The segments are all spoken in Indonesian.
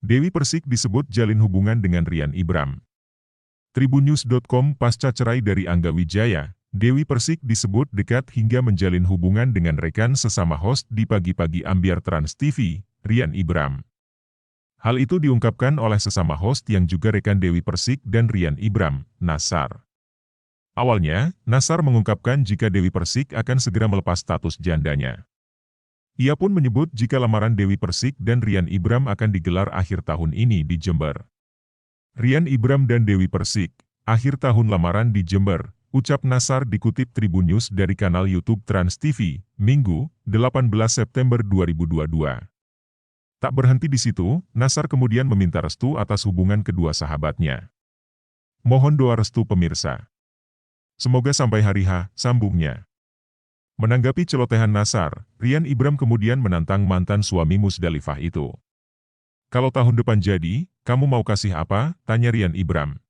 Dewi Persik disebut jalin hubungan dengan Rian Ibram. Tribunnews.com pasca cerai dari Angga Wijaya, Dewi Persik disebut dekat hingga menjalin hubungan dengan rekan sesama host di Pagi-Pagi Ambyar Trans TV, Rian Ibram. Hal itu diungkapkan oleh sesama host yang juga rekan Dewi Persik dan Rian Ibram, Nasar. Awalnya, Nasar mengungkapkan jika Dewi Persik akan segera melepas status jandanya. Ia pun menyebut jika lamaran Dewi Persik dan Rian Ibram akan digelar akhir tahun ini di Jember. Rian Ibram dan Dewi Persik, akhir tahun lamaran di Jember, ucap Nasar dikutip Tribun News dari kanal YouTube Trans TV, Minggu, 18 September 2022. Tak berhenti di situ, Nasar kemudian meminta restu atas hubungan kedua sahabatnya. Mohon doa restu pemirsa. Semoga sampai hari H, sambungnya. Menanggapi celotehan Nasar, Rian Ibram kemudian menantang mantan suami Musdalifah itu. Kalau tahun depan jadi, kamu mau kasih apa? Tanya Rian Ibram.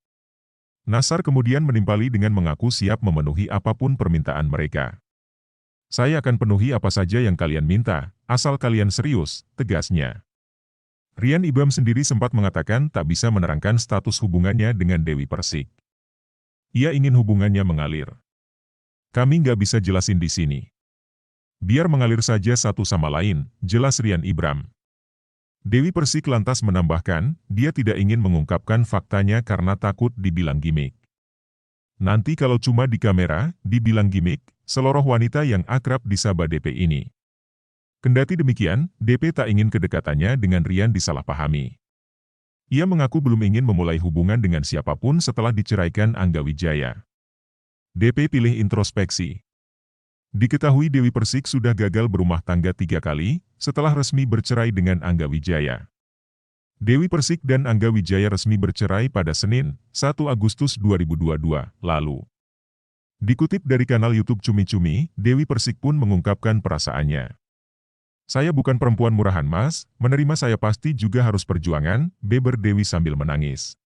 Nasar kemudian menimpali dengan mengaku siap memenuhi apapun permintaan mereka. Saya akan penuhi apa saja yang kalian minta, asal kalian serius, tegasnya. Rian Ibram sendiri sempat mengatakan tak bisa menerangkan status hubungannya dengan Dewi Persik. Ia ingin hubungannya mengalir. Kami nggak bisa jelasin di sini. Biar mengalir saja satu sama lain, jelas Rian Ibram. Dewi Persik lantas menambahkan, dia tidak ingin mengungkapkan faktanya karena takut dibilang gimik. Nanti kalau cuma di kamera, dibilang gimik, seluruh wanita yang akrab disaba DP ini. Kendati demikian, DP tak ingin kedekatannya dengan Rian disalahpahami. Ia mengaku belum ingin memulai hubungan dengan siapapun setelah diceraikan Angga Wijaya. DP pilih introspeksi. Diketahui Dewi Persik sudah gagal berumah tangga 3 kali, setelah resmi bercerai dengan Angga Wijaya. Dewi Persik dan Angga Wijaya resmi bercerai pada Senin, 1 Agustus 2022, lalu. Dikutip dari kanal YouTube Cumi Cumi, Dewi Persik pun mengungkapkan perasaannya. Saya bukan perempuan murahan mas, menerima saya pasti juga harus perjuangan, beber Dewi sambil menangis.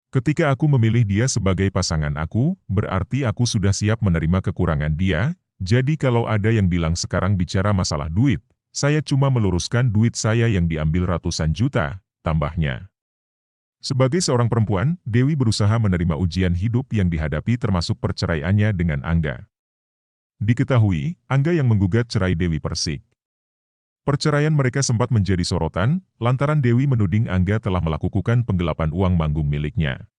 Ketika aku memilih dia sebagai pasangan aku, berarti aku sudah siap menerima kekurangan dia, jadi kalau ada yang bilang sekarang bicara masalah duit, saya cuma meluruskan duit saya yang diambil ratusan juta, tambahnya. Sebagai seorang perempuan, Dewi berusaha menerima ujian hidup yang dihadapi termasuk perceraiannya dengan Angga. Diketahui, Angga yang menggugat cerai Dewi Persik. Perceraian mereka sempat menjadi sorotan, lantaran Dewi menuding Angga telah melakukan penggelapan uang manggung miliknya.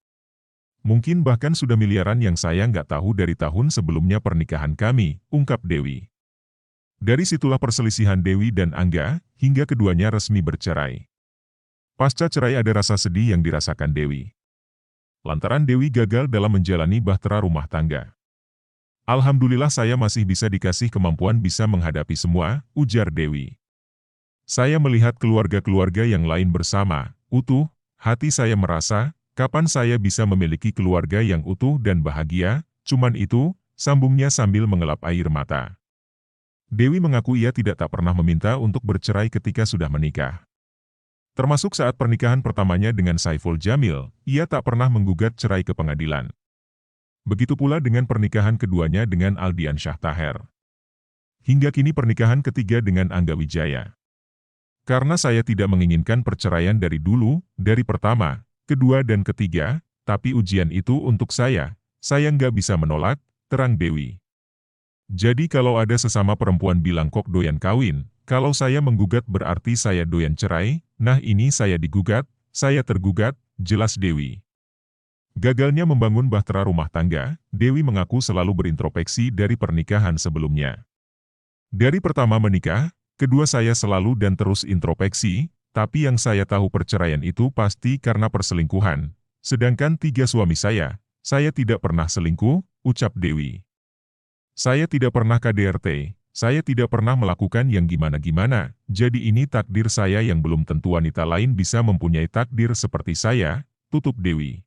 Mungkin bahkan sudah miliaran yang saya nggak tahu dari tahun sebelumnya pernikahan kami, ungkap Dewi. Dari situlah perselisihan Dewi dan Angga, hingga keduanya resmi bercerai. Pasca cerai ada rasa sedih yang dirasakan Dewi. Lantaran Dewi gagal dalam menjalani bahtera rumah tangga. Alhamdulillah saya masih bisa dikasih kemampuan bisa menghadapi semua, ujar Dewi. Saya melihat keluarga-keluarga yang lain bersama, utuh, hati saya merasa, kapan saya bisa memiliki keluarga yang utuh dan bahagia, cuman itu, sambungnya sambil mengelap air mata. Dewi mengaku ia tak pernah meminta untuk bercerai ketika sudah menikah. Termasuk saat pernikahan pertamanya dengan Saiful Jamil, ia tak pernah menggugat cerai ke pengadilan. Begitu pula dengan pernikahan keduanya dengan Aldian Syah Taher. Hingga kini pernikahan ketiga dengan Angga Wijaya. Karena saya tidak menginginkan perceraian dari dulu, dari pertama, kedua dan ketiga, tapi ujian itu untuk saya nggak bisa menolak, terang Dewi. Jadi kalau ada sesama perempuan bilang kok doyan kawin, kalau saya menggugat berarti saya doyan cerai, nah ini saya digugat, saya tergugat, jelas Dewi. Gagalnya membangun bahtera rumah tangga, Dewi mengaku selalu berintrospeksi dari pernikahan sebelumnya. Dari pertama menikah, kedua saya selalu dan terus introspeksi, tapi yang saya tahu perceraian itu pasti karena perselingkuhan. Sedangkan 3 suami saya tidak pernah selingkuh, ucap Dewi. Saya tidak pernah KDRT, saya tidak pernah melakukan yang gimana-gimana, jadi ini takdir saya yang belum tentu wanita lain bisa mempunyai takdir seperti saya, tutup Dewi.